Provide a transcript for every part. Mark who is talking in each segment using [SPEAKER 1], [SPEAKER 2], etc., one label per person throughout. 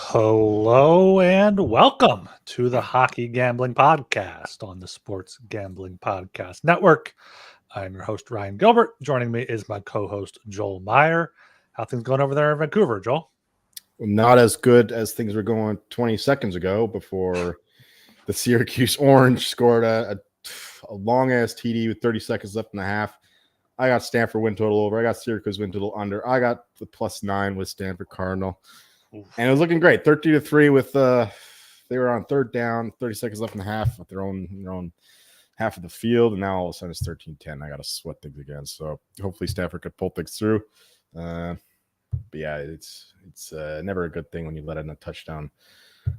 [SPEAKER 1] Hello and welcome to the Hockey Gambling Podcast on the Sports Gambling Podcast Network. I'm your host, Ryan Gilbert. Joining me is my co-host, Joel Meyer. How things going over there in Vancouver, Joel?
[SPEAKER 2] Not as good as things were going 20 seconds ago before the Syracuse Orange scored a long-ass TD with 30 seconds left in the half. I got Stanford win total over. I got Syracuse win total under. I got the +9 with Stanford Cardinal. And it was looking great. 13-3 with they were on third down, 30 seconds left in the half with their own half of the field, and now all of a sudden it's 13-10. I got to sweat things again. So hopefully Stanford could pull things through. But yeah, it's never a good thing when you let in a touchdown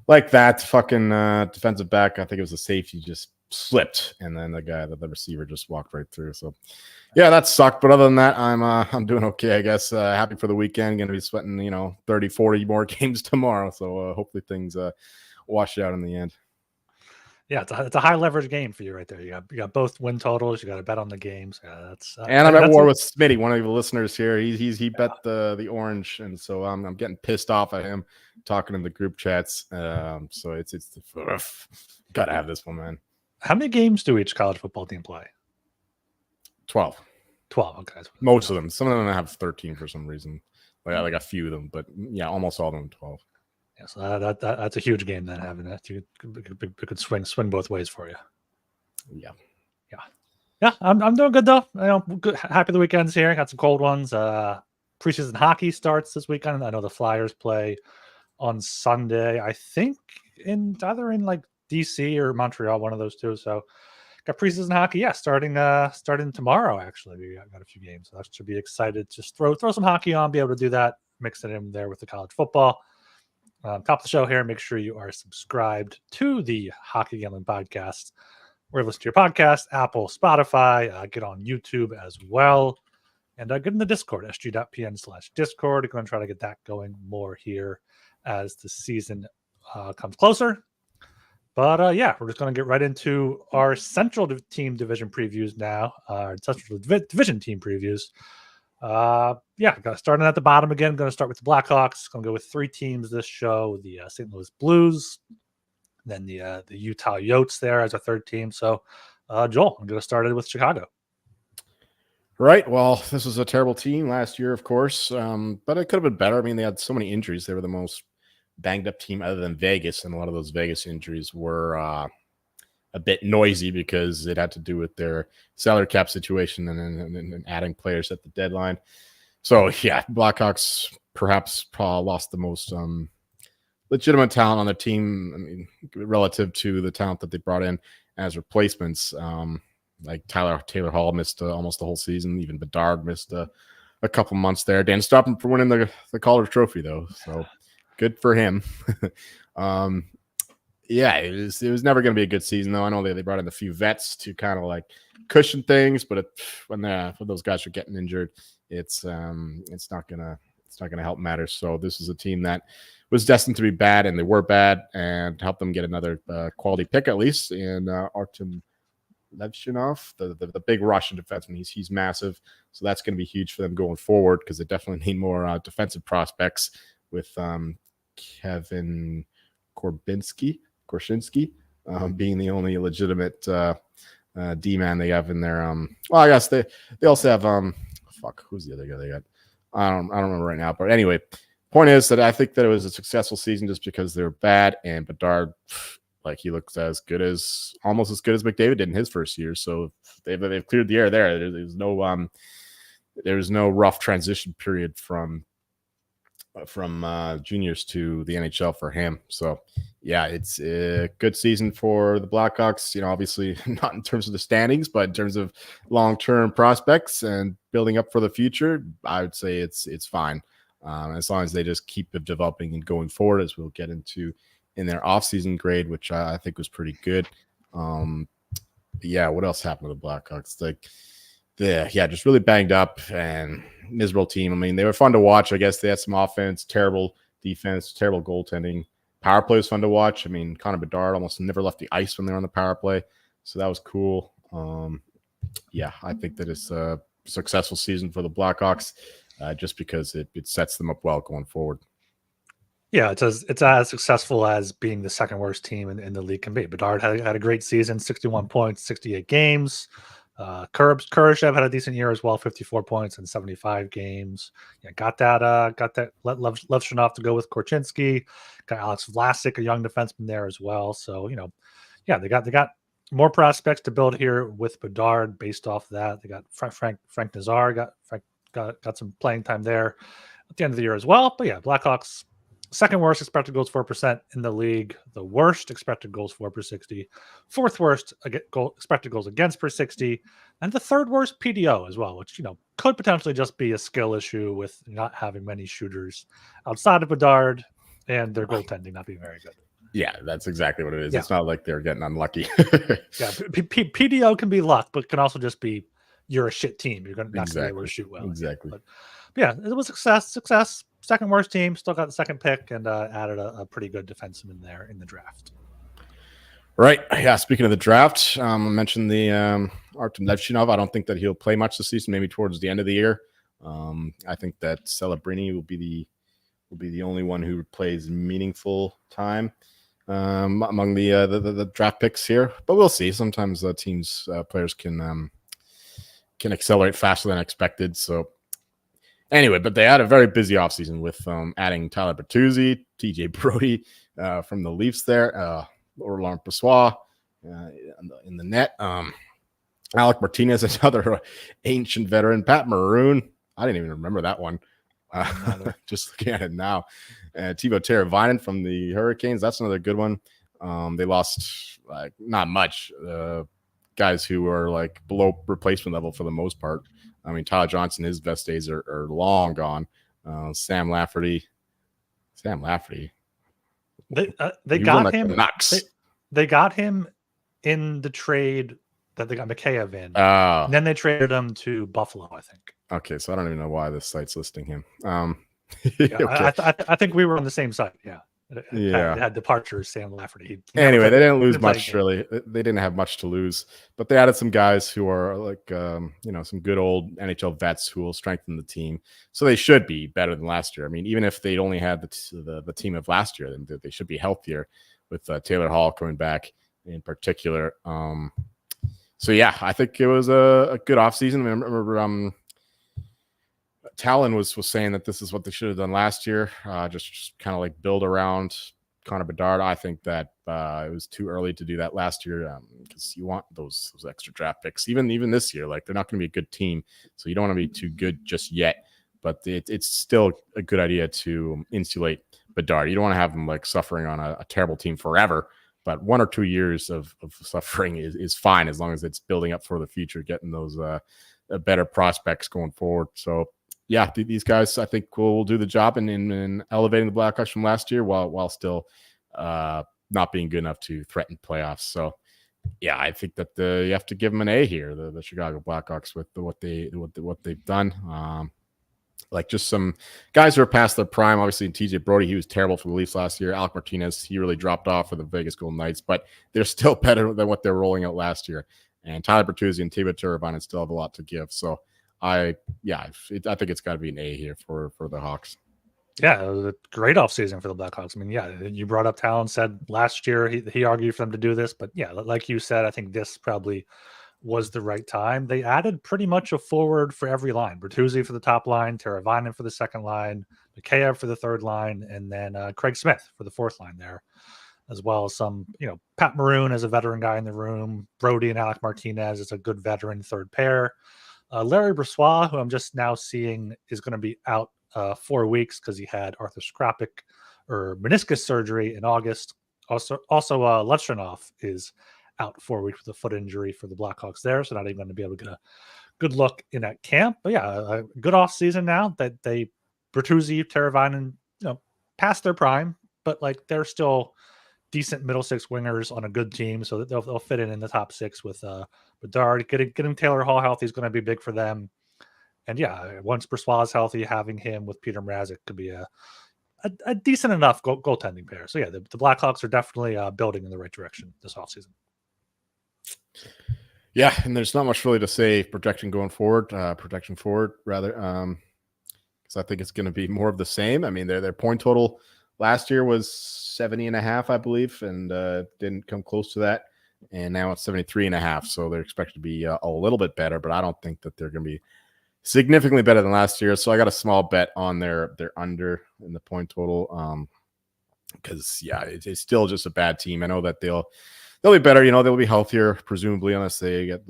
[SPEAKER 2] like that. Fucking defensive back, I think it was a safety, just slipped, and then the receiver just walked right through. So yeah, that sucked. But other than that, I'm doing okay, I guess. Happy for the weekend. Going to be sweating 30, 40 more games tomorrow. So hopefully things wash out in the end.
[SPEAKER 1] Yeah, it's a high leverage game for you right there. You got both win totals. You got to bet on the games.
[SPEAKER 2] And I'm at war with Smitty, one of the listeners here. He bet the Orange, and so I'm getting pissed off at him talking in the group chats. So it's gotta have this one, man.
[SPEAKER 1] How many games do each college football team play?
[SPEAKER 2] 12.
[SPEAKER 1] 12. Okay.
[SPEAKER 2] Most of them. Some of them have 13 for some reason. Like a few of them, but yeah, almost all of them 12.
[SPEAKER 1] Yeah, so that's a huge game then, having that. You could swing both ways for you. Yeah. I'm doing good though. Good, happy the weekend's here. Got some cold ones. Preseason hockey starts this weekend. I know the Flyers play on Sunday. I think either in like DC or Montreal, one of those two. So got preseason hockey. Yeah, starting tomorrow. Actually, we got a few games. So I should be excited. Just throw some hockey on. Be able to do that. Mix it in there with the college football. Top of the show here. Make sure you are subscribed to the Hockey Gambling Podcast. Where you listen to your podcast, Apple, Spotify. Get on YouTube as well, and get in the Discord, sg.pn/Discord. You're going to try to get that going more here as the season comes closer. But yeah, we're just going to get right into our Central Team Division previews now. Our Central Division team previews. Starting at the bottom again. Going to start with the Blackhawks. Going to go with 3 teams this show: the St. Louis Blues, then the Utah Yotes there as a third team. So, Joel, I'm going to start it with Chicago.
[SPEAKER 2] Right. Well, this was a terrible team last year, of course, but it could have been better. I mean, they had so many injuries. They were the most banged up team other than Vegas, and a lot of those Vegas injuries were a bit noisy because it had to do with their salary cap situation and adding players at the deadline. So yeah, Blackhawks perhaps lost the most legitimate talent on their team. I mean, relative to the talent that they brought in as replacements. Like Taylor Hall missed almost the whole season. Even Bedard missed a couple months there. Didn't stop him from winning the Calder Trophy though. So good for him. Yeah, it was never going to be a good season though. I know they brought in a few vets to kind of like cushion things, but when those guys are getting injured, it's not gonna help matters. So this is a team that was destined to be bad, and they were bad, and to help them get another quality pick at least in Artem Levshinov, the big Russian defenseman. He's massive, so that's going to be huge for them going forward because they definitely need more defensive prospects with Kevin Korchinski being the only legitimate D-man they have in there. Well, I guess they also have who's the other guy they got? I don't remember right now. But anyway, point is that I think that it was a successful season just because they're bad, and Bedard, like, he looks almost as good as McDavid did in his first year. So they've cleared the air there. There's no rough transition period from juniors to the NHL for him. So yeah, it's a good season for the Blackhawks. Obviously not in terms of the standings, but in terms of long-term prospects and building up for the future, I would say it's fine. As long as they just keep developing and going forward, as we'll get into in their offseason grade, which I think was pretty good. Yeah, what else happened to the Blackhawks? Like, just really banged up and miserable team. I mean, they were fun to watch. I guess they had some offense, terrible defense, terrible goaltending. Power play was fun to watch. I mean, Connor Bedard almost never left the ice when they were on the power play, so that was cool. I think that it's a successful season for the Blackhawks, just because it sets them up well going forward.
[SPEAKER 1] Yeah, it's as successful as being the second worst team in the league can be. Bedard had a great season, 61 points, 68 games. Kurashev had a decent year as well, 54 points in 75 games. Yeah, got that Levshunov to go with Korchinski. Got Alex Vlasic, a young defenseman there as well. So, they got more prospects to build here with Bedard based off that. They got Frank Nazar, got some playing time there at the end of the year as well. But yeah, Blackhawks, second worst expected goals for% in the league, the worst expected goals for per 60, fourth worst expected goals against per 60, and the third worst PDO as well, which could potentially just be a skill issue with not having many shooters outside of Bedard and their goaltending not being very good.
[SPEAKER 2] Yeah, that's exactly what it is. Yeah. It's not like they're getting unlucky.
[SPEAKER 1] PDO can be luck, but can also just be you're a shit team. You're not going to be able to shoot well.
[SPEAKER 2] Exactly.
[SPEAKER 1] But yeah, it was success. Second worst team, still got the second pick, and added a pretty good defenseman there in the draft.
[SPEAKER 2] Right. Yeah. Speaking of the draft, I mentioned the Artem Levshunov. I don't think that he'll play much this season. Maybe towards the end of the year. I think that Celebrini will be the only one who plays meaningful time among the draft picks here. But we'll see. Sometimes players can accelerate faster than expected. So. Anyway, but they had a very busy offseason with adding Tyler Bertuzzi, TJ Brody from the Leafs there, Laurent Brossoit in the net, Alec Martinez, another ancient veteran, Pat Maroon. I didn't even remember that one. Just looking at it now. Teuvo Teravainen from the Hurricanes. That's another good one. They lost not much. Guys who are below replacement level for the most part. I mean, Tyler Johnson, his best days are long gone. Sam Lafferty.
[SPEAKER 1] They got him. They got him in the trade that they got Mikheyev in. And then they traded him to Buffalo, I think.
[SPEAKER 2] Okay, so I don't even know why this site's listing him.
[SPEAKER 1] Okay. I think we were on the same site. Yeah. It had departures, Sam Lafferty.
[SPEAKER 2] Anyway, they didn't lose much, really. They didn't have much to lose, but they added some guys who are some good old NHL vets who will strengthen the team. So they should be better than last year. I mean, even if they only had the team of last year, then they should be healthier with Taylor Hall coming back in particular. So yeah, I think it was a good offseason. I remember Talon was saying that this is what they should have done last year, just kind of build around Connor Bedard. I think that it was too early to do that last year because you want those extra draft picks. Even this year, they're not going to be a good team, so you don't want to be too good just yet. But it's still a good idea to insulate Bedard. You don't want to have him suffering on a terrible team forever. But 1 or 2 years of suffering is fine as long as it's building up for the future, getting those better prospects going forward. So. Yeah, these guys, I think, will do the job in elevating the Blackhawks from last year while still not being good enough to threaten playoffs. So, yeah, I think that you have to give them an A here, the Chicago Blackhawks, with what they've done. Just some guys who are past their prime. Obviously, TJ Brody, he was terrible for the Leafs last year. Alec Martinez, he really dropped off for the Vegas Golden Knights, but they're still better than what they're rolling out last year. And Tyler Bertuzzi and Teuvo Teravainen still have a lot to give. So, I think it's got to be an A here for the Hawks.
[SPEAKER 1] Yeah, it was a great offseason for the Blackhawks. I mean, yeah, you brought up Talon, said last year he argued for them to do this, but yeah, like you said, I think this probably was the right time. They added pretty much a forward for every line. Bertuzzi for the top line, Teravainen for the second line, Mikheyev for the third line, and then Craig Smith for the fourth line there, as well as some, Pat Maroon as a veteran guy in the room, Brody and Alec Martinez as a good veteran third pair. Larry Brossoit, who I'm just now seeing is going to be out 4 weeks because he had arthroscopic or meniscus surgery in August. Also, Levshunov is out 4 weeks with a foot injury for the Blackhawks there, so not even going to be able to get a good look in that camp. But yeah, a good off season now that Bertuzzi, Teravainen, past their prime, but they're still decent middle six wingers on a good team, so that they'll fit in the top six with Bedard. Getting Taylor Hall healthy is going to be big for them. And yeah, once Brossoit is healthy, having him with Peter Mrazek could be a decent enough goaltending pair. So yeah, the Blackhawks are definitely building in the right direction this offseason.
[SPEAKER 2] Yeah, and there's not much really to say projection forward, rather, because I think it's going to be more of the same. I mean, their point total last year was 70.5, I believe, and didn't come close to that. And now it's 73.5, so they're expected to be a little bit better, but I don't think that they're going to be significantly better than last year. So I got a small bet on their under in the point total, because yeah, it's still just a bad team. I know that they'll be better, they'll be healthier, presumably, unless they get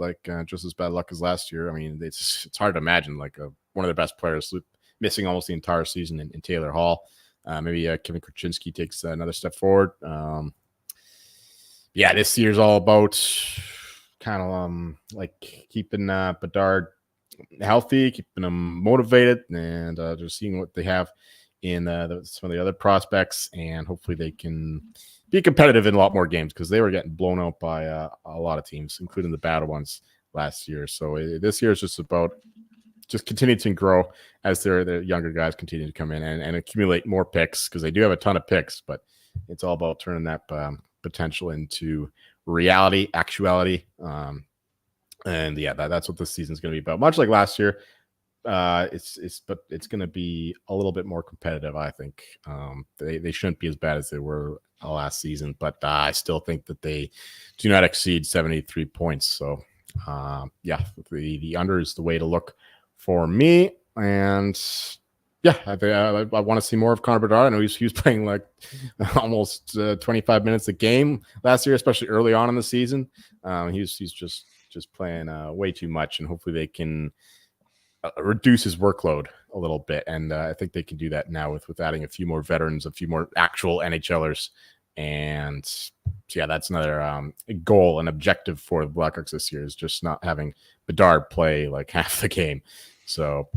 [SPEAKER 2] just as bad luck as last year. I mean, it's hard to imagine one of their best players missing almost the entire season in Taylor Hall. Maybe Kevin Krasinski takes another step forward. Yeah, this year's all about kind of keeping Bedard healthy, keeping them motivated, and just seeing what they have in some of the other prospects, and hopefully they can be competitive in a lot more games, because they were getting blown out by a lot of teams, including the bad ones last year. So this year is just about just continuing to grow as their younger guys continue to come in and accumulate more picks, because they do have a ton of picks, but it's all about turning that potential into reality, actuality. And yeah, that's what this season is going to be about. Much like last year, but it's going to be a little bit more competitive, I think. They shouldn't be as bad as they were last season, but I still think that they do not exceed 73 points. So yeah, the under is the way to look for me. And yeah, I want to see more of Connor Bedard. I know he was playing almost 25 minutes a game last year, especially early on in the season. He's just playing way too much, and hopefully they can reduce his workload a little bit. And I think they can do that now with adding a few more veterans, a few more actual NHLers. And so yeah, that's another goal and objective for the Blackhawks this year, is just not having Bedard play half the game. So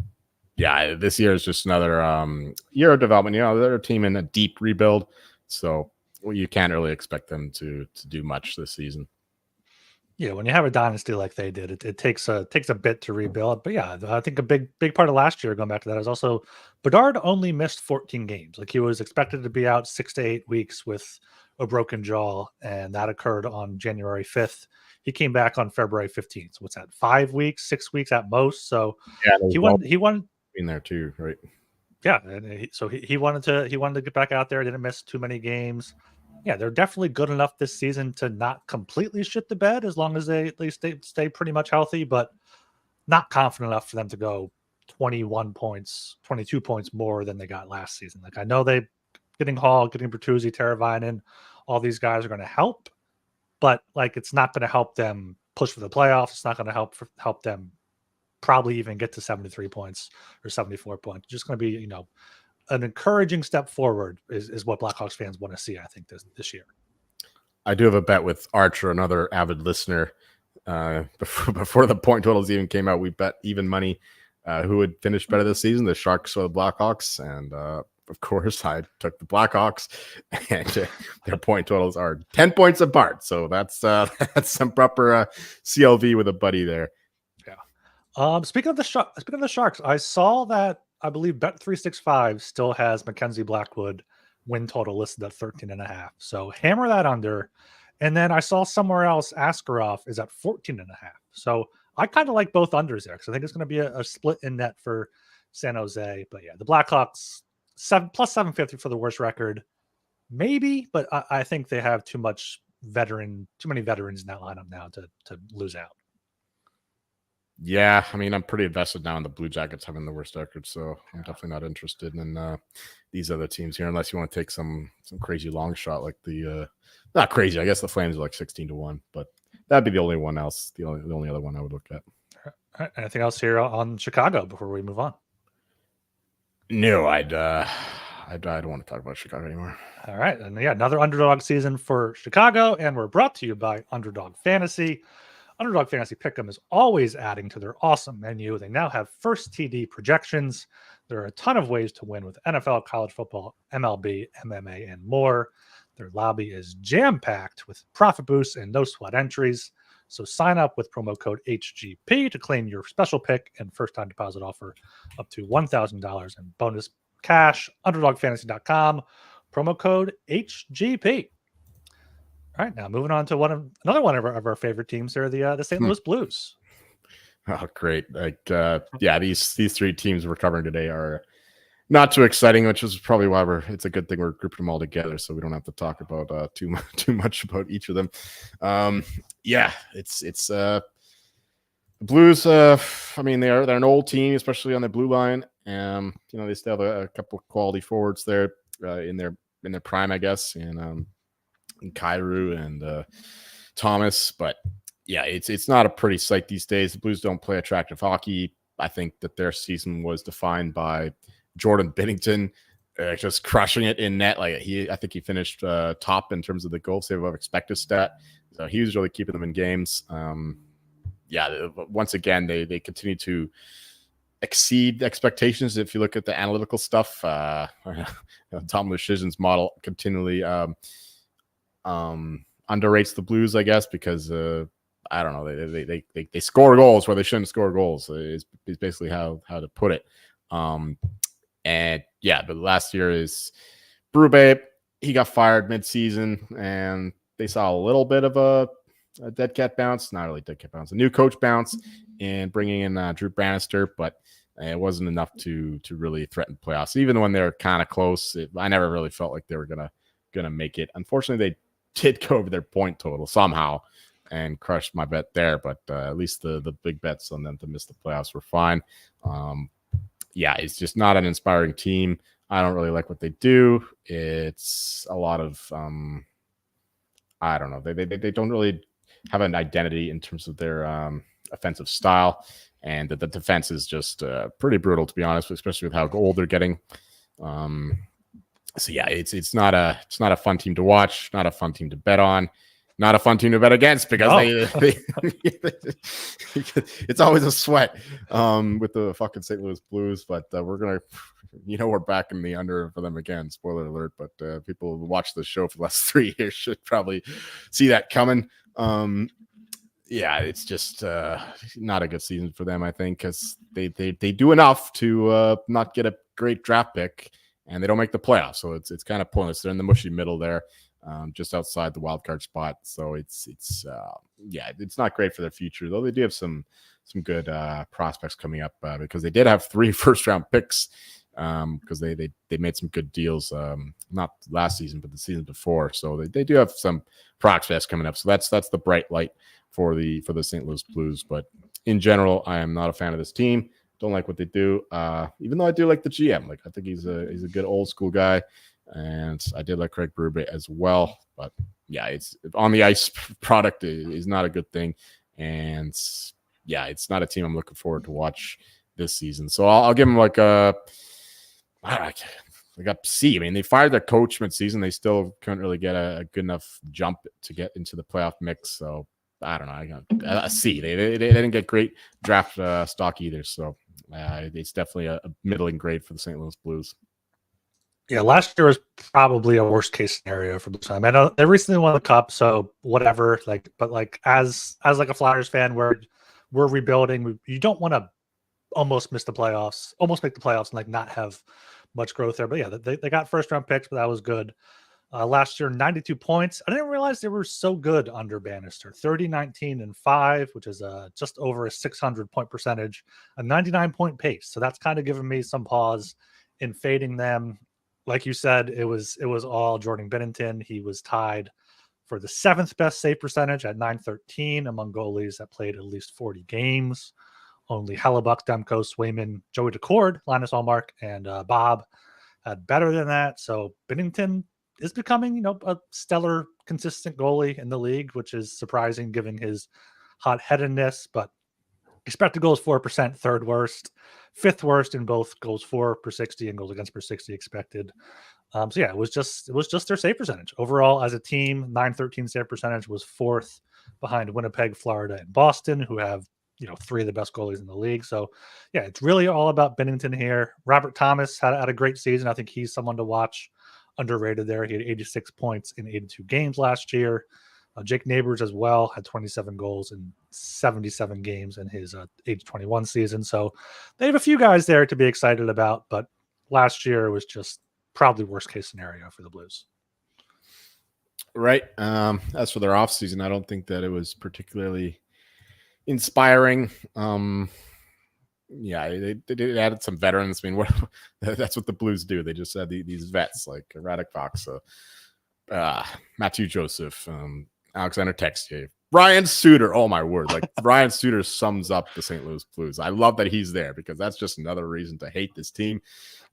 [SPEAKER 2] yeah, this year is just another year of development. They're a team in a deep rebuild, so you can't really expect them to do much this season.
[SPEAKER 1] Yeah, when you have a dynasty like they did, it takes a bit to rebuild. But yeah, I think a big part of last year, going back to that, is also Bedard only missed 14 games. He was expected to be out 6 to 8 weeks with a broken jaw, and that occurred on January 5th. He came back on February 15th. So what's that? 5 weeks, 6 weeks at most. So
[SPEAKER 2] yeah,
[SPEAKER 1] he won
[SPEAKER 2] in there too, right?
[SPEAKER 1] Yeah, and he wanted to get back out there. Didn't miss too many games. Yeah, they're definitely good enough this season to not completely shit the bed, as long as they at least stay pretty much healthy, but not confident enough for them to go 21 points, 22 points more than they got last season. I know they getting Hall, getting Bertuzzi, Teravainen, all these guys are going to help, but it's not going to help them push for the playoffs. It's not going to help them probably even get to 73 points or 74 points. Just going to be, an encouraging step forward is what Blackhawks fans want to see, I think, this year.
[SPEAKER 2] I do have a bet with Archer, another avid listener. Before the point totals even came out, we bet even money who would finish better this season, the Sharks or the Blackhawks. And of course, I took the Blackhawks, and their point totals are 10 points apart. So that's some proper CLV with a buddy there.
[SPEAKER 1] Yeah. Speaking of the Sharks, I saw that I believe Bet365 still has Mackenzie Blackwood win total listed at 13.5. So hammer that under. And then I saw somewhere else Askarov is at 14.5. So I kind of like both unders there, because I think it's going to be a split in net for San Jose. But yeah, the Blackhawks plus 750 for the worst record, maybe, but I think they have too many veterans in that lineup now to lose out.
[SPEAKER 2] Yeah, I mean, I'm pretty invested now in the Blue Jackets having the worst record, so I'm definitely not interested in these other teams here, unless you want to take some crazy long shot like not crazy. I guess the Flames are 16-1, but that'd be the only one else. The only other one I would look at.
[SPEAKER 1] All right. Anything else here on Chicago before we move on?
[SPEAKER 2] No, I don't want to talk about Chicago anymore.
[SPEAKER 1] All right, and yeah, another underdog season for Chicago, and we're brought to you by Underdog Fantasy. Underdog Fantasy Pick'em is always adding to their awesome menu. They now have first TD projections. There are a ton of ways to win with NFL, college football, MLB, MMA, and more. Their lobby is jam-packed with profit boosts and no sweat entries. So sign up with promo code HGP to claim your special pick and first-time deposit offer up to $1,000 in bonus cash. UnderdogFantasy.com, promo code HGP. All right, now moving on to another one of our favorite teams are the St. Louis Blues.
[SPEAKER 2] Oh, great! These three teams we're covering today are not too exciting, which is probably why it's a good thing we're grouping them all together, so we don't have to talk about too much about each of them. It's the Blues. I mean, they're an old team, especially on the blue line. They still have a couple of quality forwards there in their prime, I guess, and Kyrou and Thomas, but yeah, it's not a pretty sight these days. The Blues don't play attractive hockey. I think that their season was defined by Jordan Binnington just crushing it in net. I think he finished top in terms of the goal save above expected stat. So he was really keeping them in games. Once again, they continue to exceed expectations. If you look at the analytical stuff, Tom Luszczyszyn's model continually underrates the Blues, I guess, because I don't know, they score goals where they shouldn't score goals. Is basically how to put it. But last year is Berube. He got fired mid-season, and they saw a little bit of a dead cat bounce. Not really dead cat bounce, a new coach bounce, and bringing in Drew Bannister, but it wasn't enough to really threaten playoffs. Even when they were kind of close, I never really felt like they were gonna make it. Unfortunately, they did go over their point total somehow and crushed my bet there, but at least the big bets on them to miss the playoffs were fine. It's just not an inspiring team. I don't really like what they do. It's a lot of I don't know. They don't really have an identity in terms of their offensive style, and the defense is just pretty brutal, to be honest, especially with how old they're getting. It's not a fun team to watch, not a fun team to bet on, not a fun team to bet against, because it's always a sweat with the fucking St. Louis Blues. But we're back in the under for them again. Spoiler alert! But people who watch the show for the last 3 years should probably see that coming. It's just not a good season for them, I think, because they do enough to not get a great draft pick, and they don't make the playoffs, so it's kind of pointless. They're in the mushy middle there, just outside the wild card spot. So it's not great for their future, though. They do have some good prospects coming up because they did have 3 first-round picks because they made some good deals, not last season, but the season before. So they do have some prospects coming up. So that's the bright light for the St. Louis Blues. But in general, I am not a fan of this team. Don't like what they do, even though I do like the GM. I think he's a good old school guy, and I did like Craig Berube as well. But it's on the ice product is not a good thing, and it's not a team I'm looking forward to watch this season. So I'll give them a C. I mean, they fired their coach mid-season. They still couldn't really get a good enough jump to get into the playoff mix. So I don't know. I got a C. They didn't get great draft stock either. So it's definitely a middling grade for the St. Louis Blues.
[SPEAKER 1] Yeah, last year was probably a worst case scenario for the time. I know they recently won the cup, so whatever. But as a Flyers fan, we're rebuilding. You don't want to almost make the playoffs, and not have much growth there. But yeah, they got first round picks, but that was good. Last year, 92 points. I didn't realize they were so good under Bannister. 30, 19, and 5, which is just over a 600 point percentage, a 99 point pace. So that's kind of given me some pause in fading them. Like you said, it was all Jordan Binnington. He was tied for the 7th best save percentage at 913 among goalies that played at least 40 games. Only Hellebuck, Demko, Swayman, Joey Decord, Linus Allmark, and Bob had better than that. So Binnington is becoming, a stellar, consistent goalie in the league, which is surprising given his hot-headedness. But expected goals 4%, third worst, 5th worst in both goals for per 60 and goals against per 60 expected. It was just their save percentage overall as a team. 913 save percentage was 4th behind Winnipeg, Florida, and Boston, who have 3 of the best goalies in the league. So it's really all about Binnington here. Robert Thomas had a great season. I think he's someone to watch underrated there. He had 86 points in 82 games last year. Jake Neighbors as well had 27 goals in 77 games in his age 21 season. So they have a few guys there to be excited about, but last year was just probably worst case scenario for the Blues.
[SPEAKER 2] Right. As for their offseason, I don't think that it was particularly inspiring. Yeah, they added some veterans. I mean, that's what the Blues do. They just had these vets like Radek Fox, Matthew Joseph, Alexander Texier, Ryan Suter. Oh my word! Like Ryan Suter sums up the St. Louis Blues. I love that he's there because that's just another reason to hate this team.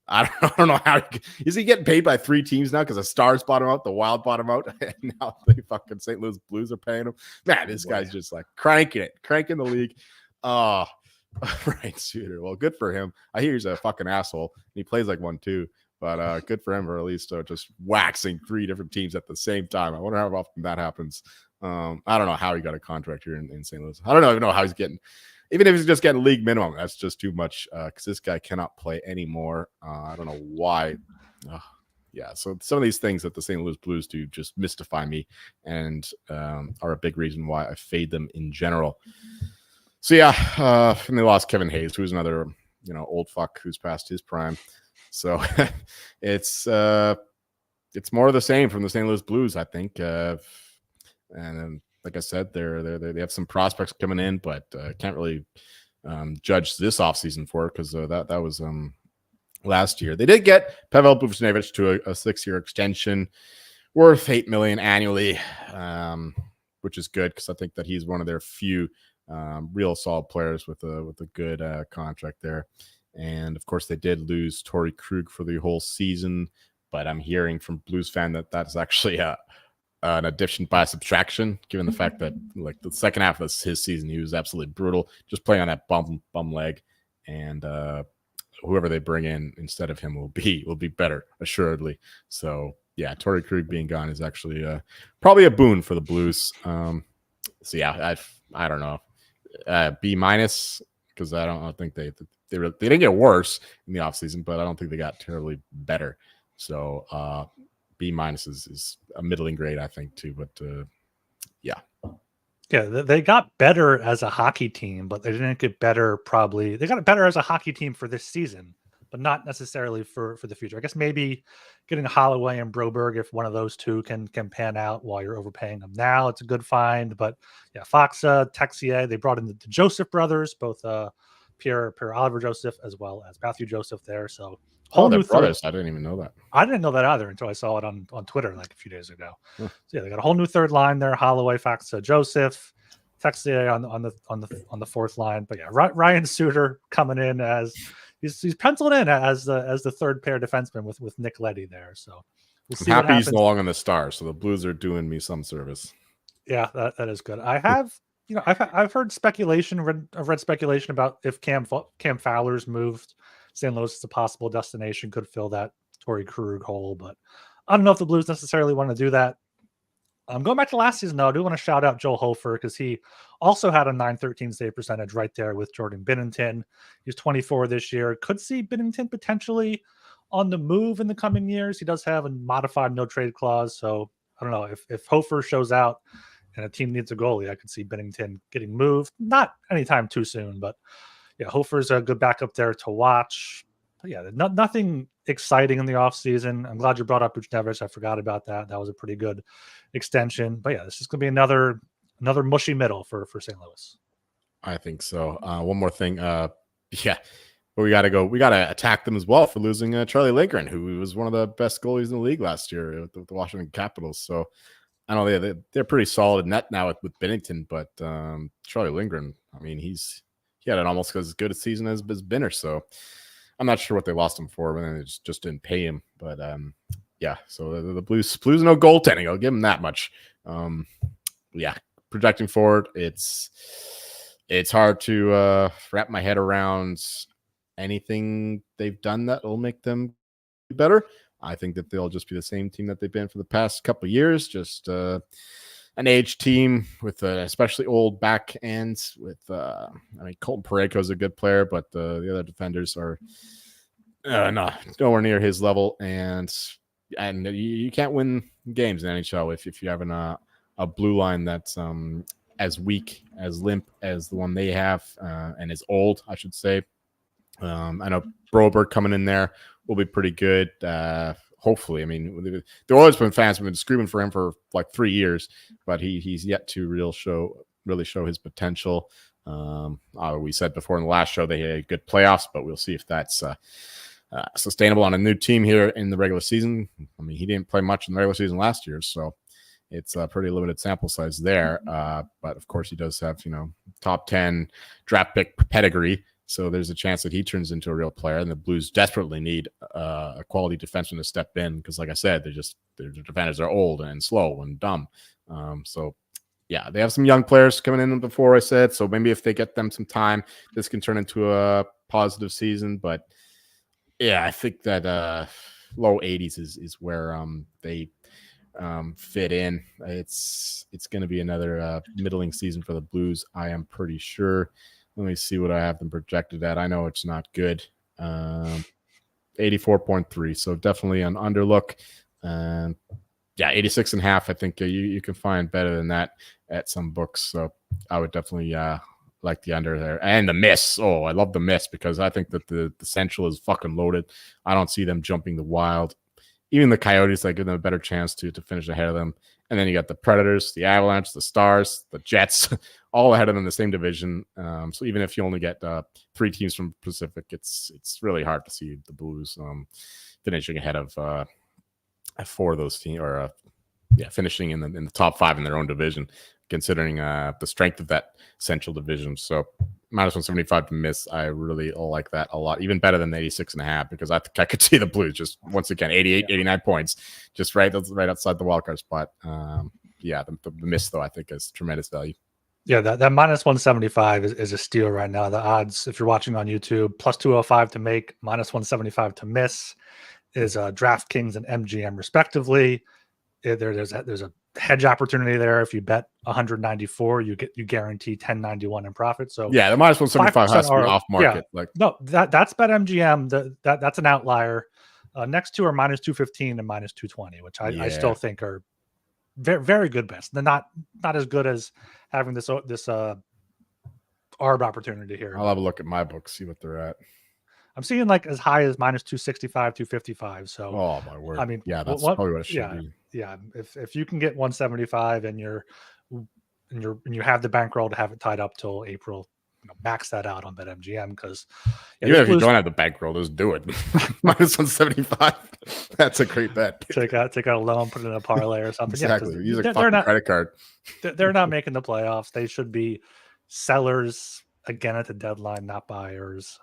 [SPEAKER 2] I don't know how is he getting paid by 3 teams now because the Stars bought him out, the Wild bought him out, and now the fucking St. Louis Blues are paying him. Man, this guy's just like cranking the league. Right, Suter. Well, good for him. I hear he's a fucking asshole. He plays like one too, but good for him for at least just waxing 3 different teams at the same time. I wonder how often that happens. I don't know how he got a contract here in St. Louis. I don't even know how he's getting. Even if he's just getting league minimum, that's just too much because this guy cannot play anymore. I don't know why. Yeah, so some of these things that the St. Louis Blues do just mystify me and are a big reason why I fade them in general. So yeah, and they lost Kevin Hayes, who's another old fuck who's past his prime. So it's more of the same from the St. Louis Blues, I think. And then, like I said, they have some prospects coming in, but can't really judge this offseason for it because that was last year. They did get Pavel Buchnevich to a 6-year extension worth $8 million annually, which is good because I think that he's one of their few real solid players with a good contract there. And of course, they did lose Torrey Krug for the whole season, but I'm hearing from Blues fan that that's actually an addition by subtraction, given the fact that like the second half of his season, he was absolutely brutal, just playing on that bum leg, and whoever they bring in instead of him will be better, assuredly. So yeah, Torrey Krug being gone is actually probably a boon for the Blues. So yeah, I don't know, B- because I don't think they didn't get worse in the offseason, but I don't think they got terribly better. So B- is a middling grade, I think, too. But yeah,
[SPEAKER 1] they got better as a hockey team, but they didn't get better. Probably they got better as a hockey team for this season, but not necessarily for the future. I guess maybe getting Holloway and Broberg, if one of those two can pan out while you're overpaying them now, it's a good find. But yeah, Foxa, Texier, they brought in the Joseph brothers, both Pierre Oliver Joseph as well as Matthew Joseph there. So whole new
[SPEAKER 2] brothers. I didn't even know that.
[SPEAKER 1] I didn't know that either until I saw it on Twitter like a few days ago.
[SPEAKER 2] Huh.
[SPEAKER 1] So yeah, they got a whole new third line there: Holloway, Foxa, Joseph, Texier on the fourth line. But yeah, Ryan Suter coming in as he's penciled in as the third pair defenseman with Nick Leddy there. So
[SPEAKER 2] we'll see. I'm happy he's no longer on the Stars, so the Blues are doing me some service.
[SPEAKER 1] Yeah, that is good. I have I've heard speculation, read speculation about if Cam Fowler's moved, St. Louis is a possible destination, could fill that Torrey Krug hole, but I don't know if the Blues necessarily want to do that. Going back to last season, though, I do want to shout out Joel Hofer because he also had a .913 save percentage right there with Jordan Binnington. He's 24 this year. Could see Binnington potentially on the move in the coming years. He does have a modified no trade clause, so I don't know if Hofer shows out and a team needs a goalie, I could see Binnington getting moved. Not anytime too soon, but yeah, Hofer's a good backup there to watch. But yeah, nothing exciting in the offseason. I'm glad you brought up Buchnevich. I forgot about that. That was a pretty good extension. But yeah, this is going to be another mushy middle for St. Louis.
[SPEAKER 2] I think so. One more thing. Yeah, but we got to attack them as well for losing Charlie Lindgren, who was one of the best goalies in the league last year with the Washington Capitals. So I know they're pretty solid net now with Binnington, but Charlie Lindgren, I mean, he had an almost as good a season as Binner. So I'm not sure what they lost him for, but they just didn't pay him. But yeah, so the Blues no goaltending. I'll give them that much. Yeah, projecting forward, it's hard to wrap my head around anything they've done that will make them better. I think that they'll just be the same team that they've been for the past couple of years, just an aged team with especially old back ends. With I mean, Colton Parayko is a good player, but the other defenders are nowhere near his level. And and you can't win games in NHL if you're having a blue line that's as weak, as limp as the one they have, and as old, I should say. I know Broberg coming in there will be pretty good. Hopefully, I mean, the Oilers fans have been screaming for him for like 3 years, but he's yet to really show his potential. We said before in the last show they had good playoffs, but we'll see if that's sustainable on a new team here in the regular season. I mean, he didn't play much in the regular season last year, so it's a pretty limited sample size there. But of course, he does have top 10 draft pick pedigree. So there's a chance that he turns into a real player, and the Blues desperately need a quality defenseman to step in because, like I said, their defenders are old and slow and dumb. So, yeah, they have some young players coming in before I said. So maybe if they get them some time, this can turn into a positive season. But yeah, I think that low 80s is where they fit in. It's going to be another middling season for the Blues, I am pretty sure. Let me see what I have them projected at. I know it's not good. 84.3. So definitely an underlook. Yeah, 86.5. I think you can find better than that at some books. So I would definitely like the under there. And the miss. Oh, I love the miss because I think that the Central is fucking loaded. I don't see them jumping the Wild. Even the Coyotes, I give them a better chance to finish ahead of them. And then you got the Predators, the Avalanche, the Stars, the Jets, all ahead of them in the same division. So even if you only get 3 teams from Pacific, it's really hard to see the Blues finishing ahead of 4 of those teams, or finishing in the top 5 in their own division, considering the strength of that Central division. So minus 175 to miss, I really like that a lot, even better than the 86.5, because I think I could see the Blues just once again 88, 89 points, just right outside the wildcard spot. The miss though I think is tremendous value.
[SPEAKER 1] Yeah, that minus 175 is a steal right now. The odds, if you're watching on YouTube, plus 205 to make, minus 175 to miss, is DraftKings and MGM respectively. There's a hedge opportunity there. If you bet 194, you guarantee 1091 in profit. So
[SPEAKER 2] yeah, the minus 175 has to be off market.
[SPEAKER 1] Yeah, no, that's bet MGM. That's an outlier. Next two are minus 215 and minus 220, which I still think are very, very good bets. They're not as good as having this ARB opportunity here.
[SPEAKER 2] I'll have a look at my book, see what they're at.
[SPEAKER 1] I'm seeing like as high as minus 265, 255. So,
[SPEAKER 2] oh my word!
[SPEAKER 1] I mean,
[SPEAKER 2] yeah, that's probably what it should be.
[SPEAKER 1] Yeah, if you can get 175 and you have the bankroll to have it tied up till April, max that out on BetMGM because
[SPEAKER 2] even if you don't have the bankroll, just do it. Minus 175. That's a great bet.
[SPEAKER 1] Take out a loan, put it in a parlay or something.
[SPEAKER 2] Exactly. Use a fucking credit card.
[SPEAKER 1] They're not making the playoffs. They should be sellers again at the deadline, not buyers.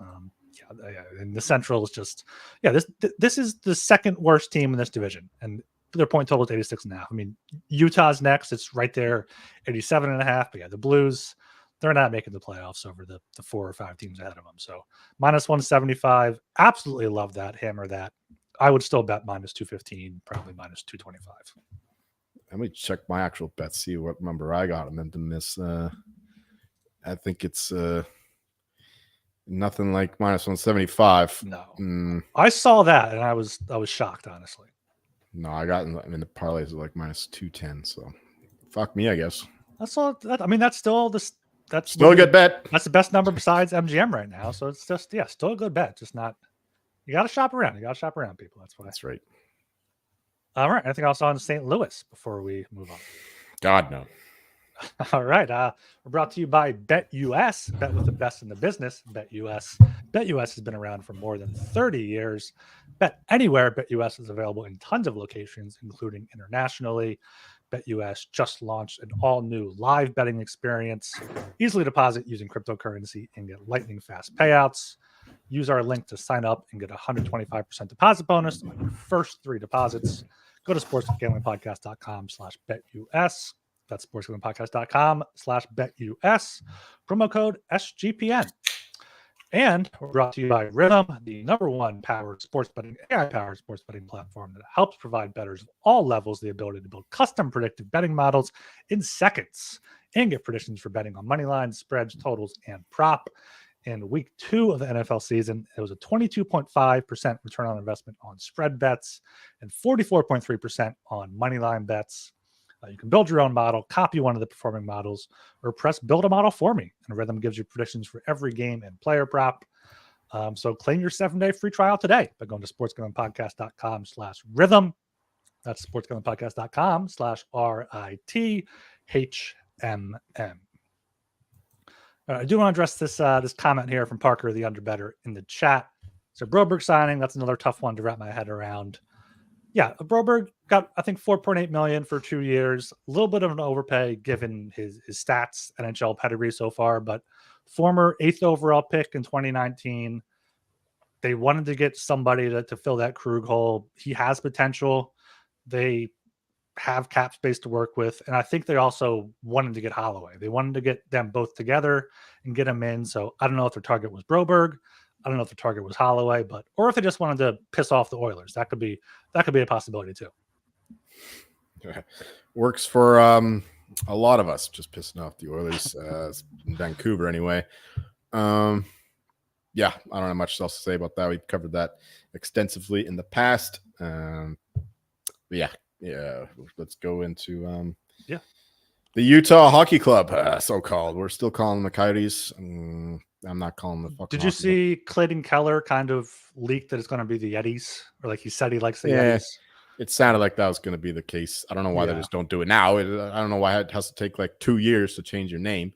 [SPEAKER 1] And the Central is just this is the second worst team in this division, and their point total is 86.5. I mean, Utah's next; it's right there, 87.5. But the Blues, they're not making the playoffs over the 4 or 5 teams ahead of them. So minus 175, absolutely love that. Hammer that. I would still bet minus 215, probably minus 225.
[SPEAKER 2] Let me check my actual bets, see what number I got, and then to miss. I think it's. Nothing like minus 175.
[SPEAKER 1] No, I saw that and I was shocked, honestly.
[SPEAKER 2] No, I got the parlays are like minus 210. So, fuck me, I guess.
[SPEAKER 1] That's all. I mean, that's still that's
[SPEAKER 2] still a good bet.
[SPEAKER 1] That's the best number besides MGM right now. So it's just still a good bet. Just not. You got to shop around. You got to shop around, people. That's
[SPEAKER 2] right.
[SPEAKER 1] All right. Anything else on St. Louis before we move on?
[SPEAKER 2] God no.
[SPEAKER 1] All right. We're brought to you by BetUS, bet with the best in the business. BetUS. BetUS has been around for more than 30 years. Bet anywhere. BetUS is available in tons of locations, including internationally. BetUS just launched an all-new live betting experience. Easily deposit using cryptocurrency and get lightning fast payouts. Use our link to sign up and get a 125% deposit bonus on your first 3 deposits. Go to sportsgamblingpodcast.com/BetUS. That's sportsgamblingpodcast.com/BetUS. Promo code SGPN. And we're brought to you by Rhythm, the #1 powered sports betting, AI-powered sports betting platform that helps provide bettors of all levels the ability to build custom predictive betting models in seconds and get predictions for betting on money lines, spreads, totals, and prop. in week 2 of the NFL season. It was a 22.5% return on investment on spread bets and 44.3% on money line bets. You can build your own model, copy one of the performing models, or press build a model for me. And Rhythm gives you predictions for every game and player prop. So claim your 7-day free trial today by going to sportsgamblingpodcast.com/rhythm. That's sportsgamblingpodcast.com/RITHMM. I do want to address this comment here from Parker, the underbetter, in the chat. So Broberg signing, that's another tough one to wrap my head around. Yeah, Broberg got, I think, $4.8 million for 2 years. A little bit of an overpay given his stats, NHL pedigree so far, but former 8th overall pick in 2019. They wanted to get somebody to fill that Krug hole. He has potential. They have cap space to work with. And I think they also wanted to get Holloway. They wanted to get them both together and get them in. So I don't know if their target was Broberg. I don't know if the target was Holloway, or if they just wanted to piss off the Oilers. That could be a possibility too.
[SPEAKER 2] Works for a lot of us, just pissing off the Oilers in Vancouver anyway. Yeah, I don't have much else to say about that. We covered that extensively in the past. Yeah, let's go into the Utah Hockey Club, so-called. We're still calling them the Coyotes. I'm not calling them the fucking.
[SPEAKER 1] Did you see Clayton Keller kind of leaked that it's going to be the Yetis, or like he said he likes the Yetis?
[SPEAKER 2] It sounded like that was going to be the case. I don't know why they just don't do it now. I don't know why it has to take like 2 years to change your name.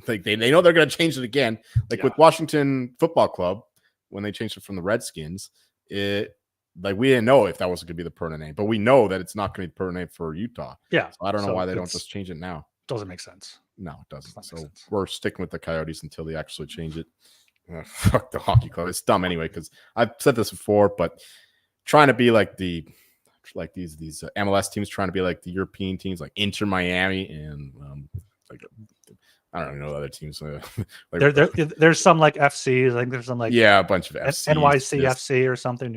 [SPEAKER 2] Like they know they're going to change it again. Like with Washington Football Club, when they changed it from the Redskins, we didn't know if that was going to be the permanent name, but we know that it's not going to be permanent for Utah.
[SPEAKER 1] Yeah.
[SPEAKER 2] So I don't know why they don't just change it now.
[SPEAKER 1] Doesn't make sense.
[SPEAKER 2] No, it doesn't. So we're sticking with the Coyotes until they actually change it. Fuck the Hockey Club. It's dumb anyway, because I've said this before, but trying to be like these MLS teams, trying to be like the European teams, like Inter Miami and I don't know other teams.
[SPEAKER 1] There's some like FCs. I think there's some like
[SPEAKER 2] a bunch of FCs,
[SPEAKER 1] NYCFC or something.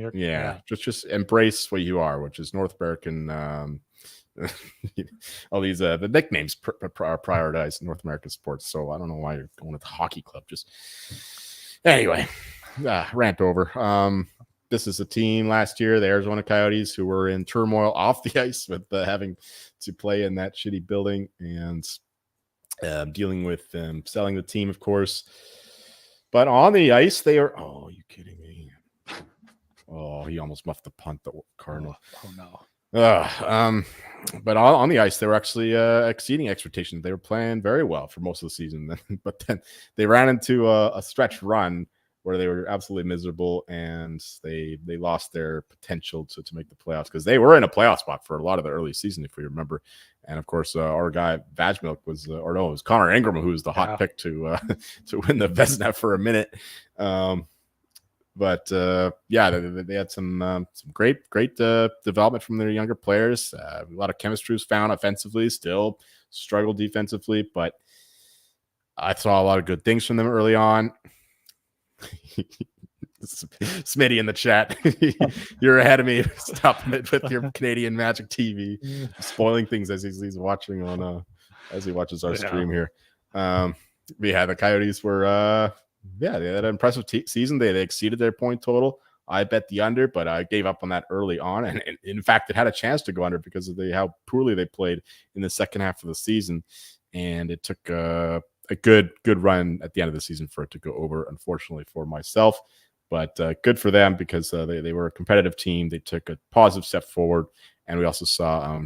[SPEAKER 2] Just embrace what you are, which is North American. All these the nicknames are prioritized in North American sports. So I don't know why you're going with the Hockey Club. Just anyway, rant over. This is a team last year, the Arizona Coyotes, who were in turmoil off the ice with having to play in that shitty building and dealing with selling the team, of course. But on the ice, they are. Oh, are you kidding me? Oh, he almost muffed the punt, the Cardinal.
[SPEAKER 1] Oh no.
[SPEAKER 2] But on the ice, they were actually exceeding expectations. They were playing very well for most of the season, but then they ran into a stretch run where they were absolutely miserable, and they lost their potential to make the playoffs, because they were in a playoff spot for a lot of the early season, if we remember. And of course, our guy Vajmilk was, it was Connor Ingram who was the hot pick to win the Vezina for a minute. But they had some great development from their younger players. A lot of chemistry was found offensively, still struggled defensively, but I saw a lot of good things from them early on. Smitty in the chat, you're ahead of me. Stop it with your Canadian Magic TV, spoiling things as he's watching on as he watches our stream here. The Coyotes were they had an impressive season. They exceeded their point total. I bet the under, but I gave up on that early on, and in fact, it had a chance to go under because of how poorly they played in the second half of the season, and it took a good run at the end of the season for it to go over, unfortunately for myself. But good for them, because they were a competitive team. They took a positive step forward, and we also saw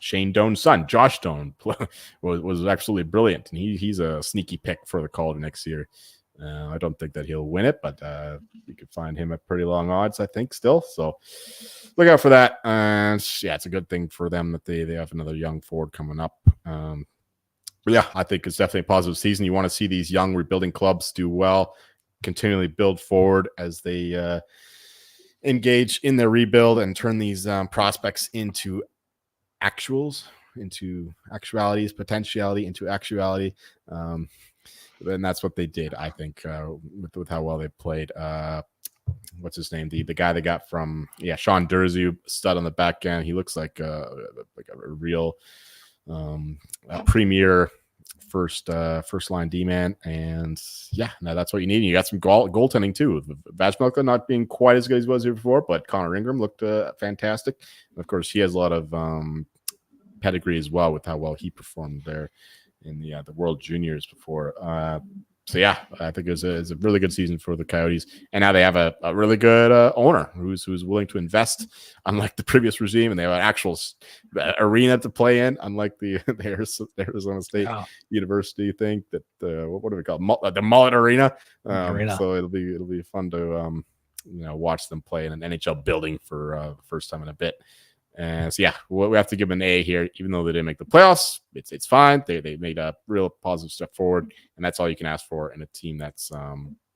[SPEAKER 2] Shane Doan's son, Josh Doan, was absolutely brilliant, and he's a sneaky pick for the Calder next year. I don't think that he'll win it, but you could find him at pretty long odds, I think, still. So look out for that. And it's a good thing for them that they have another young forward coming up. I think it's definitely a positive season. You want to see these young rebuilding clubs do well, continually build forward as they engage in their rebuild and turn these prospects into actualities, potentiality into actuality. And that's what they did, I think, with how well they played. What's his name? The guy they got from Sean Durzu, stud on the back end. He looks like a real premier first line D-man. And yeah, now that's what you need. You got some goaltending too. Vashmelka not being quite as good as he was here before, but Connor Ingram looked fantastic. And of course, he has a lot of pedigree as well with how well he performed there in the World Juniors before. So yeah, I think it's a really good season for the Coyotes, and now they have a really good owner who's willing to invest, unlike the previous regime, and they have an actual arena to play in, unlike the Arizona State University thing that what do we call it? The Mullet Arena. So it'll be fun to watch them play in an NHL building for the first time in a bit. And so yeah, we have to give them an A here, even though they didn't make the playoffs. It's fine. They made a real positive step forward, and that's all you can ask for in a team that's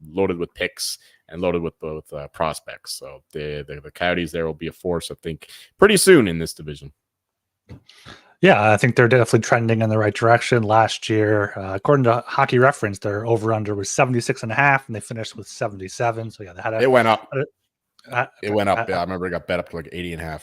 [SPEAKER 2] loaded with picks and loaded with both prospects. So the Coyotes there will be a force, I think, pretty soon in this division.
[SPEAKER 1] Yeah, I think they're definitely trending in the right direction. Last year, according to Hockey Reference, their over/under was 76.5, and they finished with 77. So yeah,
[SPEAKER 2] it went up. It went up. Yeah, I remember it got bet up to like 80.5.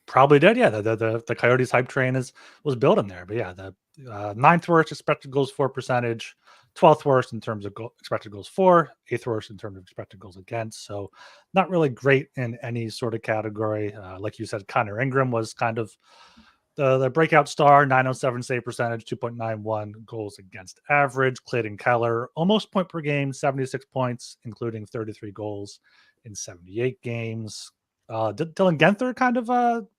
[SPEAKER 1] Probably did. Yeah, the Coyotes hype train was building there. But yeah, the 9th worst expected goals for percentage, 12th worst in terms of expected goals for, 8th worst in terms of expected goals against. So not really great in any sort of category. Like you said, Connor Ingram was kind of the breakout star, 907 save percentage, 2.91 goals against average. Clayton Keller, almost point per game, 76 points, including 33 goals in 78 games. Dylan Genther kind of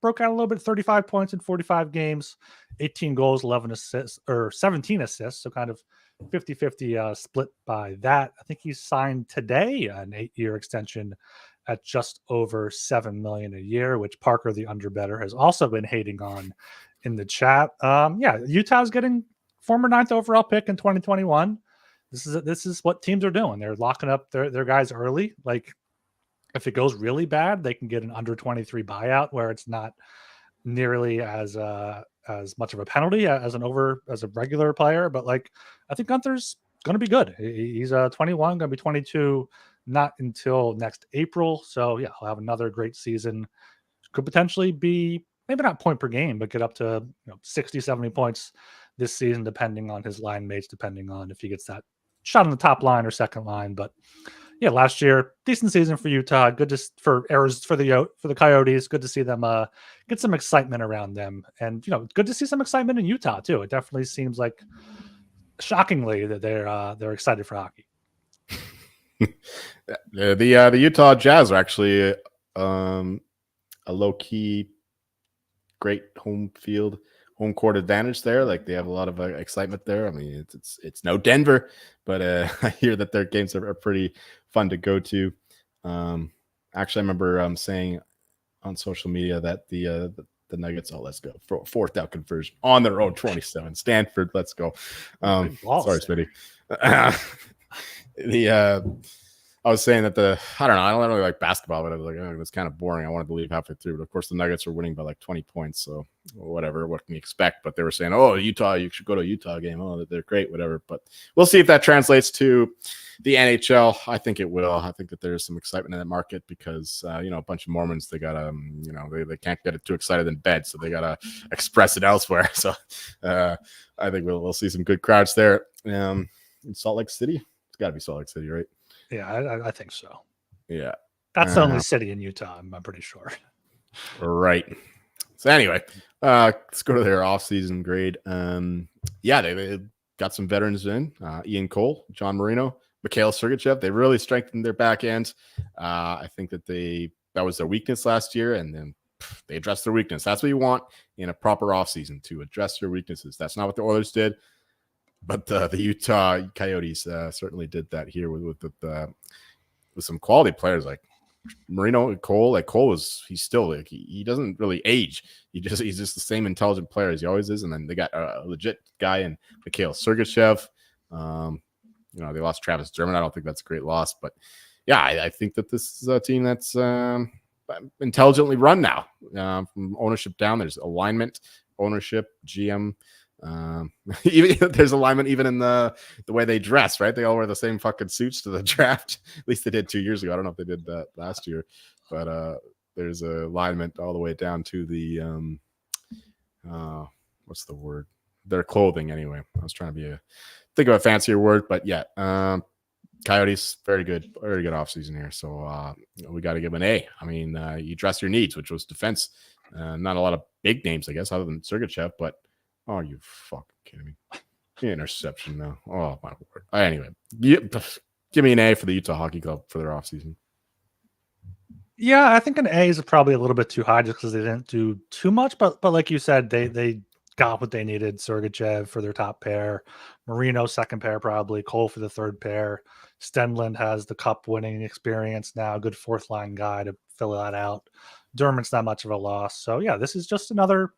[SPEAKER 1] broke out a little bit, 35 points in 45 games, 18 goals, 11 assists, or 17 assists. So kind of 50-50 split by that. I think he signed today an 8-year extension at just over $7 million a year, which Parker, the underbetter, has also been hating on in the chat. Yeah, Utah's getting former 9th overall pick in 2021. This is what teams are doing. They're locking up their guys early. Like, if it goes really bad, they can get an under 23 buyout where it's not nearly as much of a penalty as a regular player. But like, I think Gunther's going to be good. He's 21, going to be 22, not until next April. So yeah, he'll have another great season. Could potentially be maybe not point per game, but get up to 60, 70 points this season, depending on his line mates, depending on if he gets that shot on the top line or second line. But yeah, last year, decent season for Utah. Good for the Coyotes. Good to see them get some excitement around them, and good to see some excitement in Utah too. It definitely seems like, shockingly, that they're excited for hockey.
[SPEAKER 2] The Utah Jazz are actually a low key great home court advantage there. Like, they have a lot of excitement there. I mean, it's no Denver, but I hear that their games are pretty fun to go to. Actually, I remember saying on social media that the Nuggets, let's go for fourth out conversion on their own 27. Stanford, let's go. Sorry, Smitty. I was saying that I don't really like basketball, but I was like, it's kind of boring. I wanted to leave halfway through. But of course, the Nuggets are winning by like 20 points. So whatever, what can you expect? But they were saying, oh, Utah, you should go to a Utah game. Oh, they're great, whatever. But we'll see if that translates to the NHL. I think it will. I think that there's some excitement in that market because, a bunch of Mormons, they got to, they can't get it too excited in bed. So they got to express it elsewhere. So I think we'll see some good crowds there. In Salt Lake City. It's got to be Salt Lake City, right?
[SPEAKER 1] Yeah, I think so.
[SPEAKER 2] Yeah.
[SPEAKER 1] That's the only city in Utah, I'm pretty sure.
[SPEAKER 2] Right. So anyway, let's go to their off-season grade. Yeah, they got some veterans in. Ian Cole, John Marino, Mikhail Sergachev. They really strengthened their back end. I think that that was their weakness last year, and then they addressed their weakness. That's what you want in a proper off-season, to address your weaknesses. That's not what the Oilers did. But the Utah Coyotes certainly did that here with some quality players like Marino and Cole. Like, he's still like, he doesn't really age. He's just the same intelligent player as he always is. And then they got a legit guy in Mikhail Sergachev. They lost Travis Dermott. I don't think that's a great loss, but yeah, I think that this is a team that's intelligently run now. From ownership down, there's alignment, ownership, GM. Even there's alignment even in the way they dress, right? They all wear the same fucking suits to the draft. At least they did 2 years ago. I don't know if they did that last year, but there's a alignment all the way down to the what's the word? their clothing anyway. I was trying to think of a fancier word, but yeah, Coyotes, very good offseason here. So we got to give an A. I mean, you address your needs, which was defense. Not a lot of big names, I guess, other than Sergachev, but you fucking kidding me. Interception now. Oh, my word. Anyway, give me an A for the Utah Hockey Club for their offseason.
[SPEAKER 1] Yeah, I think an A is probably a little bit too high just because they didn't do too much. But like you said, they got what they needed. Sergachev for their top pair, Marino second pair probably, Cole for the third pair. Stenlund has the cup winning experience now, good fourth line guy to fill that out. Dermott's not much of a loss. So yeah, this is just another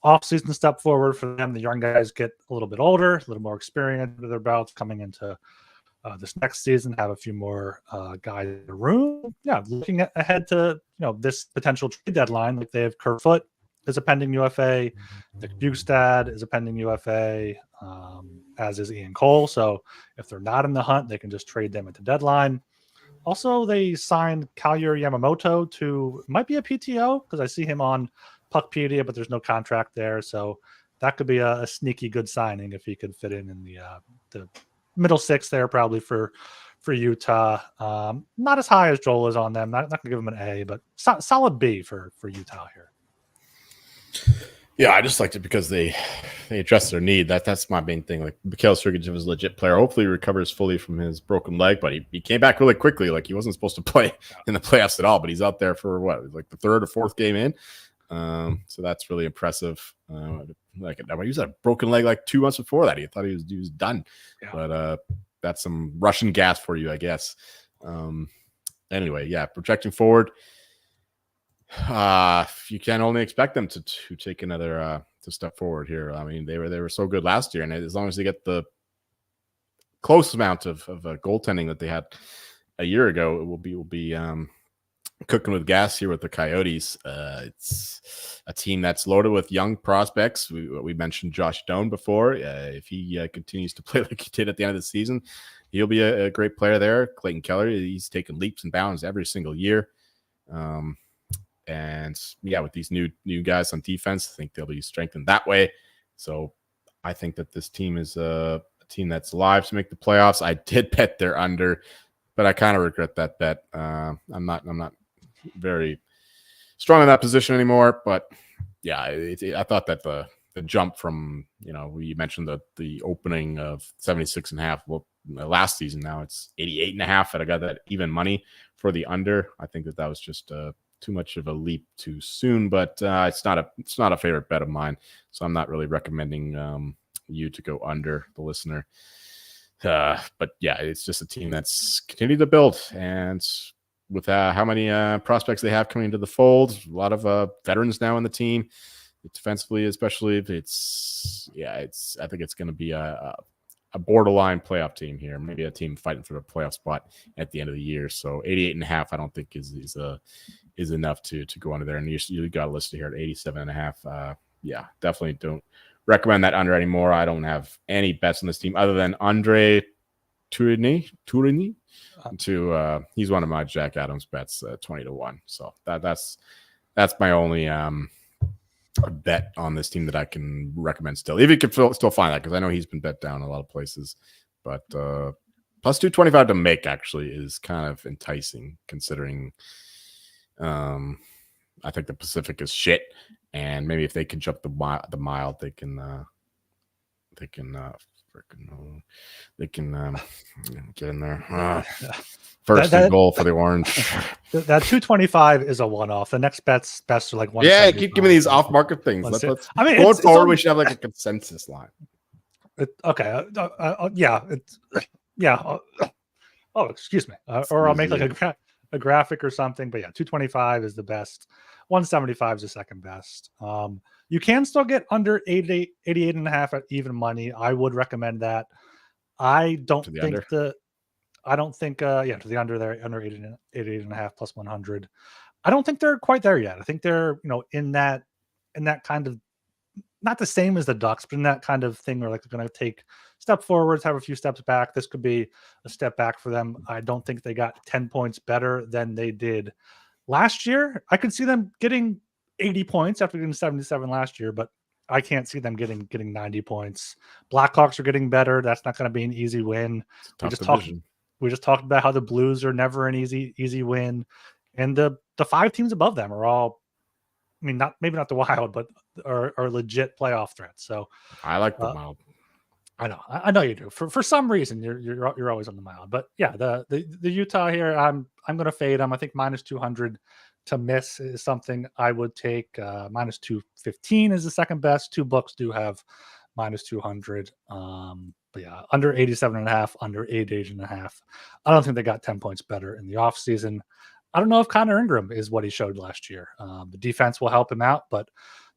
[SPEAKER 1] off-season step forward for them. The young guys get a little bit older, a little more experience with their belts coming into this next season, have a few more guys in the room. Yeah, looking ahead to this potential trade deadline, like they have Kerfoot is a pending UFA, Nick Bugstad is a pending UFA, as is Ian Cole. So if they're not in the hunt, they can just trade them at the deadline. Also, they signed Kalyer Yamamoto to might be a PTO because I see him on Puckpedia, but there's no contract there. So that could be a sneaky good signing if he could fit in the middle six there, probably for Utah. Not as high as Joel is on them. Not going to give him an A, but solid B for Utah here.
[SPEAKER 2] Yeah, I just liked it because they addressed their need. That's my main thing. Like Mikhail Sergachev is a legit player. Hopefully he recovers fully from his broken leg, but he came back really quickly. Like he wasn't supposed to play in the playoffs at all, but he's out there for like the third or fourth game in. So that's really impressive. Like he was a broken leg like 2 months before that. He thought he was done. Yeah. But that's some Russian gas for you, I guess. Anyway, yeah, projecting forward. You can only expect them to take another to step forward here. I mean, they were so good last year, and as long as they get the close amount of goaltending that they had a year ago, it will be cooking with gas here with the Coyotes. It's a team that's loaded with young prospects. We mentioned Josh Doan before. If he continues to play like he did at the end of the season, he'll be a great player there. Clayton Keller, he's taking leaps and bounds every single year. And yeah, with these new guys on defense, I think they'll be strengthened that way. So I think that this team is a team that's live to make the playoffs. I did bet they're under, but I kind of regret that bet. I'm not very strong in that position anymore. But yeah, I thought that the jump from you mentioned the opening of 76.5. Well, last season now it's 88.5. That I got that even money for the under. I think that was just too much of a leap too soon, but it's not a favorite bet of mine, so I'm not really recommending you to go under, the listener. But yeah, it's just a team that's continued to build, and with how many prospects they have coming into the fold, a lot of veterans now in the team, defensively especially. I think it's going to be a borderline playoff team here, maybe a team fighting for the playoff spot at the end of the year. So 88.5, I don't think is enough to go under there. And you got listed here at 87.5. Yeah, definitely don't recommend that under anymore. I don't have any bets on this team other than Andre Tourigny. He's one of my Jack Adams bets, 20-1. So that's my only bet on this team that I can recommend still. If you can still find that, because I know he's been bet down a lot of places. But plus 225 to make actually is kind of enticing, considering I think the Pacific is shit, and maybe if they can jump the mile, they can get in there. First and goal for the Orange.
[SPEAKER 1] That 225 is a one-off. The next bets are like one.
[SPEAKER 2] Yeah, keep giving these off-market things. Let's going forward, we should have like a consensus line.
[SPEAKER 1] Okay. Yeah. Oh, excuse me. Or I'll make like a graphic or something. But yeah, 225 is the best. 175 is the second best. You can still get under 88.5 at even money. I would recommend that. I don't think to the under there, under 88.5 plus 100. I don't think they're quite there yet. I think they're, in that kind of, not the same as the Ducks, but in that kind of thing where like they're going to take step forwards, have a few steps back. This could be a step back for them. I don't think they got 10 points better than they did last year. I could see them getting 80 points after getting 77 last year, but I can't see them getting 90 points. Blackhawks are getting better. That's not going to be an easy win.
[SPEAKER 2] It's a tough division.
[SPEAKER 1] We just talked about how the Blues are never an easy win, and the 5 teams above them are all. I mean, maybe not the Wild, but are legit playoff threats. So
[SPEAKER 2] I like the Wild.
[SPEAKER 1] I know you do. For some reason, you're always on the Wild. But yeah, the Utah here, I'm going to fade them. I think -200 to miss is something I would take. -215 is the second best. 2 books do have -200. But yeah, under 87.5, under 88.5. I don't think they got 10 points better in the offseason. I don't know if Connor Ingram is what he showed last year. The defense will help him out, but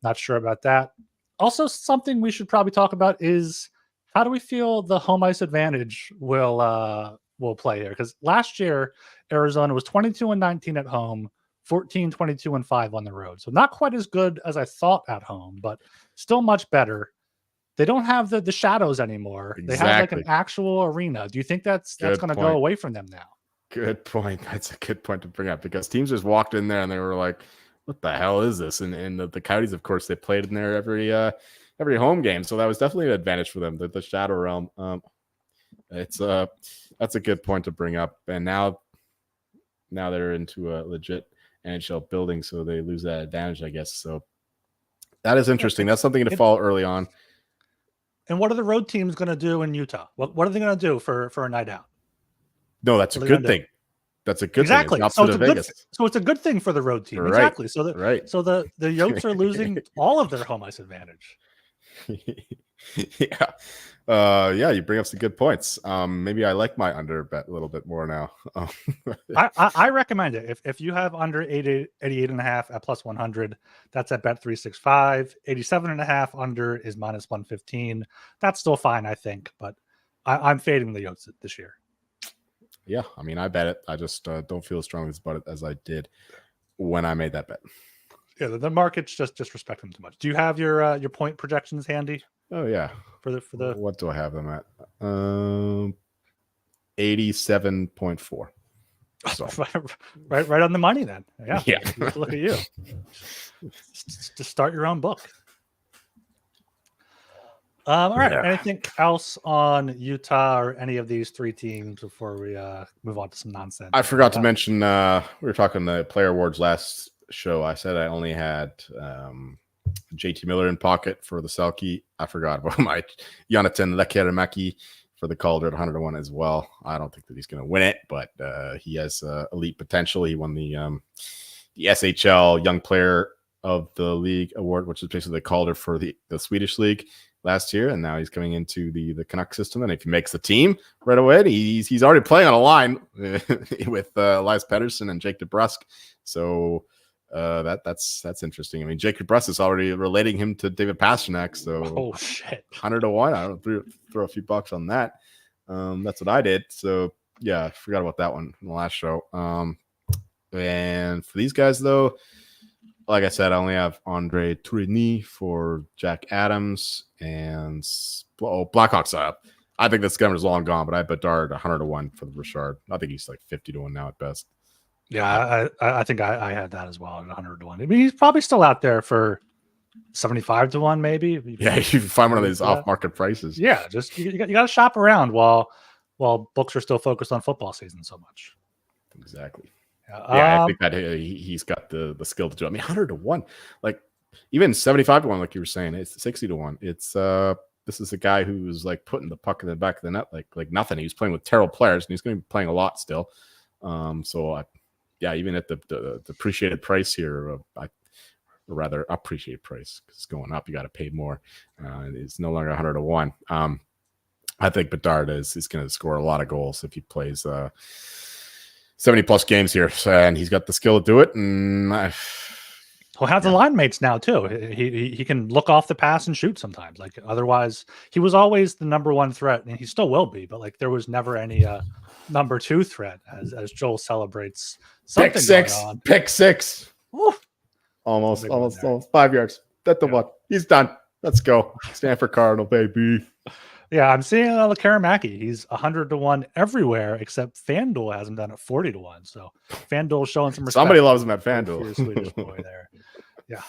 [SPEAKER 1] not sure about that. Also, something we should probably talk about is how do we feel the home ice advantage will play here? Because last year, Arizona was 22-19 at home, 14, 22-5 on the road. So not quite as good as I thought at home, but still much better. They don't have the shadows anymore.
[SPEAKER 2] Exactly.
[SPEAKER 1] They have like an actual arena. Do you think that's going to go away from them now?
[SPEAKER 2] Good point. That's a good point to bring up because teams just walked in there and they were like, what the hell is this? And the Coyotes, of course, they played in there every home game. So that was definitely an advantage for them, the Shadow Realm. That's a good point to bring up. And now they're into a legit NHL building, so they lose that advantage, I guess. So that is interesting. That's something to follow early on.
[SPEAKER 1] And what are the road teams going to do in Utah? What are they going to do for a night out?
[SPEAKER 2] No, that's a good thing. That's a good
[SPEAKER 1] thing.
[SPEAKER 2] It's so
[SPEAKER 1] it's a good thing for the road team.
[SPEAKER 2] Right.
[SPEAKER 1] Exactly. So the Yotes are losing all of their home ice advantage.
[SPEAKER 2] Yeah. You bring up some good points. Maybe I like my under bet a little bit more now.
[SPEAKER 1] I recommend it. If you have under 88.5 at +100, that's at bet 365. 87.5 under is -115. That's still fine, I think, but I'm fading the Yotes this year.
[SPEAKER 2] Yeah, I mean, I bet it. I just don't feel as strongly about it as I did when I made that bet.
[SPEAKER 1] Yeah, the markets just respect them too much. Do you have your point projections handy?
[SPEAKER 2] Oh yeah,
[SPEAKER 1] for the
[SPEAKER 2] what do I have them at? 87.4. So
[SPEAKER 1] right on the money then. Yeah. Look at you. Just start your own book. All right. Yeah. Anything else on Utah or any of these 3 teams before we move on to some nonsense?
[SPEAKER 2] I forgot to mention we were talking the player awards last show. I said I only had JT Miller in pocket for the Selke. I forgot about my Jonathan Lekkerimäki for the Calder at 100-1 as well. I don't think that he's going to win it, but he has elite potential. He won the SHL Young Player of the League award, which is basically the Calder for the Swedish League last year, and now he's coming into the Canuck system. And if he makes the team right away, he's already playing on a line with Elias Pettersson and Jake DeBrusk. So that's interesting. I mean, Jake DeBrusk is already relating him to David Pastrnak. So
[SPEAKER 1] shit,
[SPEAKER 2] 100-1. I don't throw a few bucks on that. That's what I did. So yeah, I forgot about that one in the last show. And for these guys though, like I said, I only have Andre Tourigny for Jack Adams and Blackhawks up. I think this governor is long gone, but I bet Bedard 100-1 for the Richard. I think he's like 50-1 now at best.
[SPEAKER 1] Yeah, I think I had that as well at 100-1. I mean, he's probably still out there for 75-1, maybe.
[SPEAKER 2] Yeah, you find one of these off-market prices.
[SPEAKER 1] Yeah, just you got to shop around while books are still focused on football season so much.
[SPEAKER 2] Exactly. Yeah, I think that he's got the skill to do it. I mean, 100-1, like even 75-1, like you were saying, it's 60-1. It's this is a guy who's like putting the puck in the back of the net like nothing. He's playing with terrible players, and he's going to be playing a lot still. Even at the depreciated price here, or rather appreciated price because it's going up. You got to pay more. It's no longer 100-1. I think Bedard is going to score a lot of goals if he plays 70 plus games here, and he's got the skill to do it. And
[SPEAKER 1] he'll have the line mates now too. He can look off the pass and shoot sometimes. Like otherwise, he was always the number 1 threat, and he still will be. But like there was never any number 2 threat as Joel celebrates something going on.
[SPEAKER 2] Pick 6.
[SPEAKER 1] Woo.
[SPEAKER 2] Almost 5 yards. That's the one. He's done. Let's go. Stanford Cardinal, baby.
[SPEAKER 1] Yeah, I'm seeing Lekkerimäki. He's 100-1 everywhere except FanDuel has him done at 40-1. So FanDuel showing some respect.
[SPEAKER 2] Somebody loves him at FanDuel.
[SPEAKER 1] Swedish boy there. Yeah.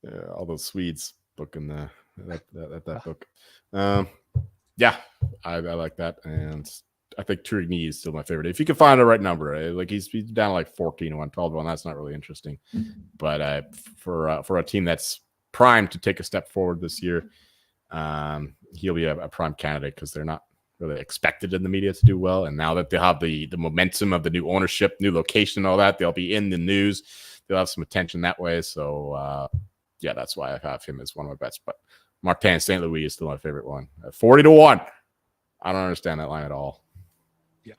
[SPEAKER 2] Yeah, all those Swedes. book in that book. Yeah, I like that, and I think Tourigny is still my favorite. If you can find the right number, like he's down like 14-1, 12-1. That's not really interesting, but for a team that's primed to take a step forward this year, he'll be a prime candidate because they're not really expected in the media to do well. And now that they have the momentum of the new ownership, new location, all that, they'll be in the news. They'll have some attention that way. So, yeah, that's why I have him as one of my bets. But Martin St. Louis is still my favorite one. 40-1. I don't understand that line at all.
[SPEAKER 1] Yeah.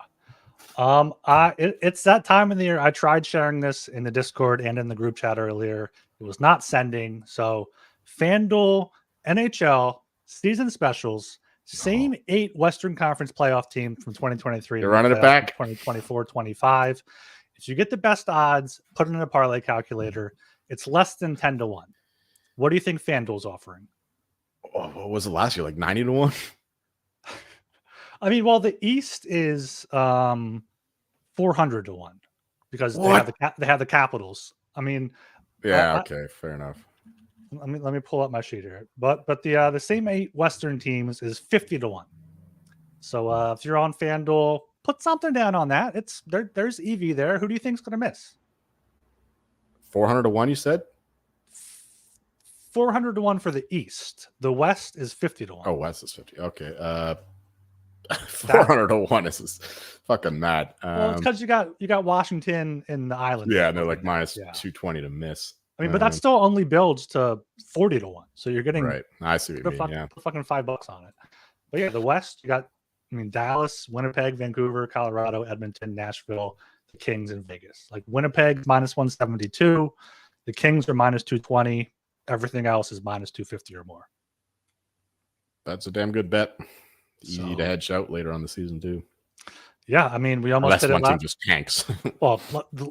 [SPEAKER 1] It's that time of the year. I tried sharing this in the Discord and in the group chat earlier. It was not sending. So FanDuel, NHL, season specials, same 8 Western Conference playoff teams from 2023.
[SPEAKER 2] You're running it back.
[SPEAKER 1] 2024, 25. If you get the best odds, put it in a parlay calculator. It's less than 10-1. What do you think FanDuel's offering?
[SPEAKER 2] Oh, what was it last year? Like 90-1?
[SPEAKER 1] I mean, well, the East is 400-1 because they have the Capitals. I mean,
[SPEAKER 2] yeah, okay, fair enough.
[SPEAKER 1] Let me pull up my sheet here. But the same 8 Western teams is 50-1. So if you're on FanDuel, put something down on that. It's there's EV there. Who do you think's going to miss?
[SPEAKER 2] 400-1, you said?
[SPEAKER 1] 400-1 for the East. The West is 50-1.
[SPEAKER 2] Oh, West is 50. Okay. 400-1 is fucking mad.
[SPEAKER 1] Well, it's because you got Washington in the Island.
[SPEAKER 2] Yeah, and they're like minus 220 to miss.
[SPEAKER 1] I mean, but that still only builds to 40-1. So you're getting
[SPEAKER 2] right. I see what you mean. Yeah,
[SPEAKER 1] fucking $5 on it. But yeah, the West, you got Dallas, Winnipeg, Vancouver, Colorado, Edmonton, Nashville, the Kings, and Vegas. Like Winnipeg minus 172, the Kings are minus 220. Everything else is minus 250 or more.
[SPEAKER 2] That's a damn good bet. Easy to hedge out later on the season too.
[SPEAKER 1] Yeah, I mean, we almost hit it.
[SPEAKER 2] One team just tanks.
[SPEAKER 1] Well,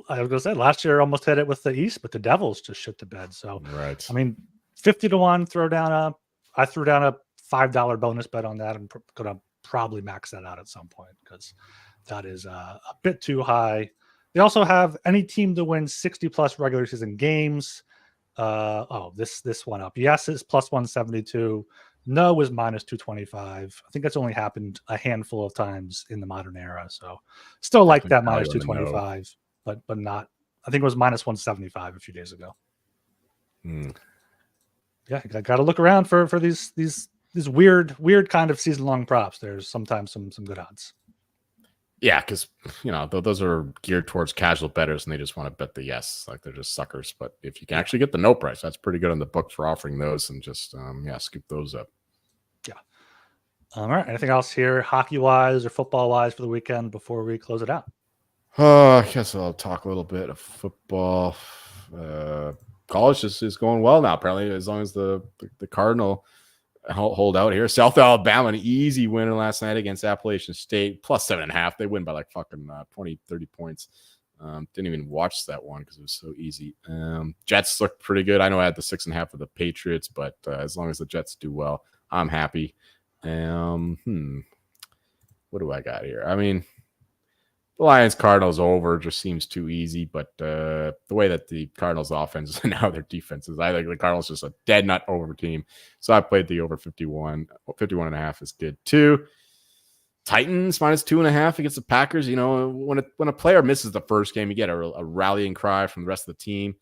[SPEAKER 1] I was gonna say last year almost hit it with the East, but the Devils just shit the bed. So,
[SPEAKER 2] right.
[SPEAKER 1] I mean, 50-1. I threw down a $5 bonus bet on that. I'm gonna probably max that out at some point because that is a bit too high. They also have any team to win 60+ regular season games. This one up. Yes, it's plus 172. No is minus 225. I think that's only happened a handful of times in the modern era. So still like that minus 225, but not. I think it was minus 175 a few days ago. Yeah, I got to look around for these weird kind of season long props. There's sometimes some good odds.
[SPEAKER 2] Yeah, because those are geared towards casual bettors, and they just want to bet the yes, like they're just suckers. But if you can actually get the no price, that's pretty good on the book for offering those, and just scoop those up.
[SPEAKER 1] Yeah. All right. Anything else here, hockey wise or football wise, for the weekend before we close it out?
[SPEAKER 2] I guess I'll talk a little bit of football. College is going well now. Apparently, as long as the Cardinal hold out here. South Alabama, an easy winner last night against Appalachian State, plus 7.5. They win by like fucking 20, 30 points. Didn't even watch that one because it was so easy. Jets looked pretty good. I know I had the 6.5 of the Patriots, but as long as the Jets do well, I'm happy. What do I got here? I mean, the Lions Cardinals over just seems too easy, but the way that the Cardinals offense and now their defense is, I think the Cardinals just a dead nut over team. So I played the over 51.5 is good too. Titans minus 2.5 against the Packers. When a player misses the first game, you get a rallying cry from the rest of the team,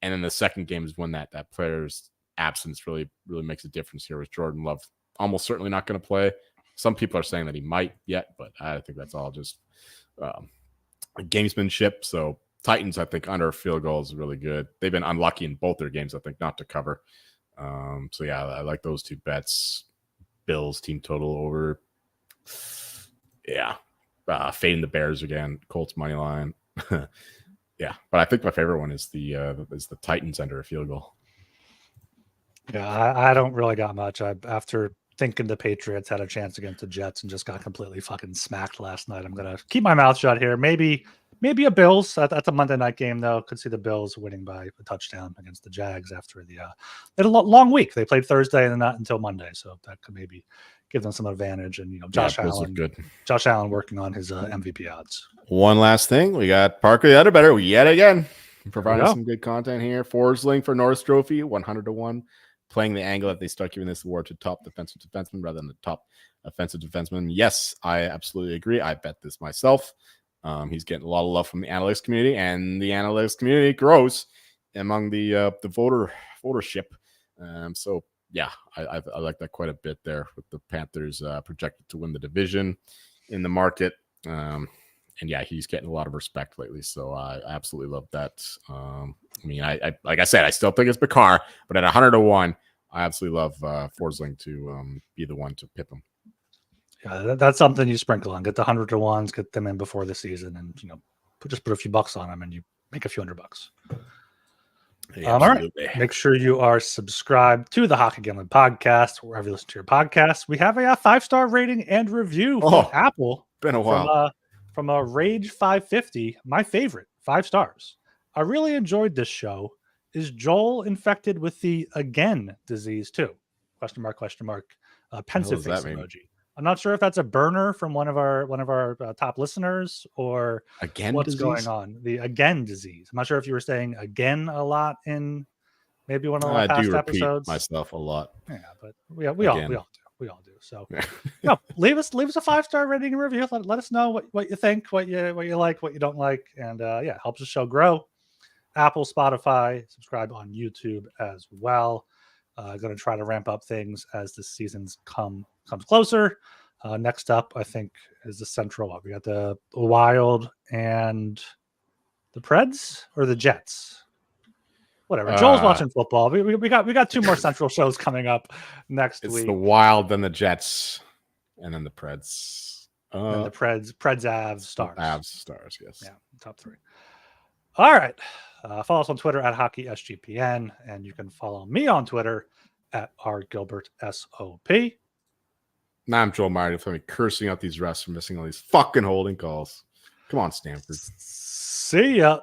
[SPEAKER 2] and then the second game is when that player's absence really makes a difference here. With Jordan Love almost certainly not going to play. Some people are saying that he might yet, but I think that's all just gamesmanship. So Titans, I think, under a field goal is really good. They've been unlucky in both their games, I think, not to cover. So yeah, I like those two bets. Bills team total over. Yeah, fading the Bears again. Colts money line. Yeah, but I think my favorite one is the Titans under a field goal.
[SPEAKER 1] Yeah, I don't really got much. After thinking the Patriots had a chance against the Jets and just got completely fucking smacked last night, I'm gonna keep my mouth shut here. Maybe a Bills. That's a Monday night game though. Could see the Bills winning by a touchdown against the Jags after they had a long week. They played Thursday and not until Monday, so that could maybe give them some advantage. And Josh Allen working on his MVP odds.
[SPEAKER 2] One last thing, we got Parker the Other Better yet again, providing some good content here. Forsling for Norris Trophy 100-1. playing the angle that they start giving this award to top defensive defenseman rather than the top offensive defenseman. Yes, I absolutely agree. I bet this myself. He's getting a lot of love from the analytics community, and the analytics community grows among the votership. So yeah, I like that quite a bit there with the Panthers projected to win the division in the market. And yeah, he's getting a lot of respect lately. So I absolutely love that. I mean, I like I said, I still think it's Bakar, but at 100-1, I absolutely love Forsling to be the one to pip him.
[SPEAKER 1] Yeah, that's something you sprinkle on. Get the 100-1s, get them in before the season, and just put a few bucks on them, and you make a few $100.
[SPEAKER 2] Yeah,
[SPEAKER 1] all right. Make sure you are subscribed to the Hockey Gambling Podcast wherever you listen to your podcast. We have a 5-star rating and review from Apple.
[SPEAKER 2] Been a while.
[SPEAKER 1] From a Rage 550, my favorite, 5 stars. I really enjoyed this show. Is Joel infected with the again disease too? Question mark. Pensive face emoji. I'm not sure if that's a burner from one of our top listeners or
[SPEAKER 2] again
[SPEAKER 1] what's
[SPEAKER 2] disease?
[SPEAKER 1] going on. The again disease. I'm not sure if you were saying again a lot in maybe one of the past episodes.
[SPEAKER 2] Myself a lot.
[SPEAKER 1] Yeah, but we all do. So leave us a 5-star rating and review. Let us know what you think, what you like, what you don't like, and helps the show grow. Apple, Spotify, subscribe on YouTube as well. Going to try to ramp up things as the seasons comes closer. Next up, I think, is the Central one. We got the Wild and the Preds or the Jets. Whatever. Joel's watching football. We got 2 more Central shows coming up next week.
[SPEAKER 2] It's the Wild, then the Jets, and then the Preds.
[SPEAKER 1] And the Preds, Avs, Stars.
[SPEAKER 2] Avs, Stars, yes.
[SPEAKER 1] Yeah, top 3. All right. Follow us on Twitter at HockeySGPN, and you can follow me on Twitter at RGilbertSOP.
[SPEAKER 2] Now I'm Joel Marty for me cursing out these refs for missing all these fucking holding calls. Come on, Stanford.
[SPEAKER 1] See ya.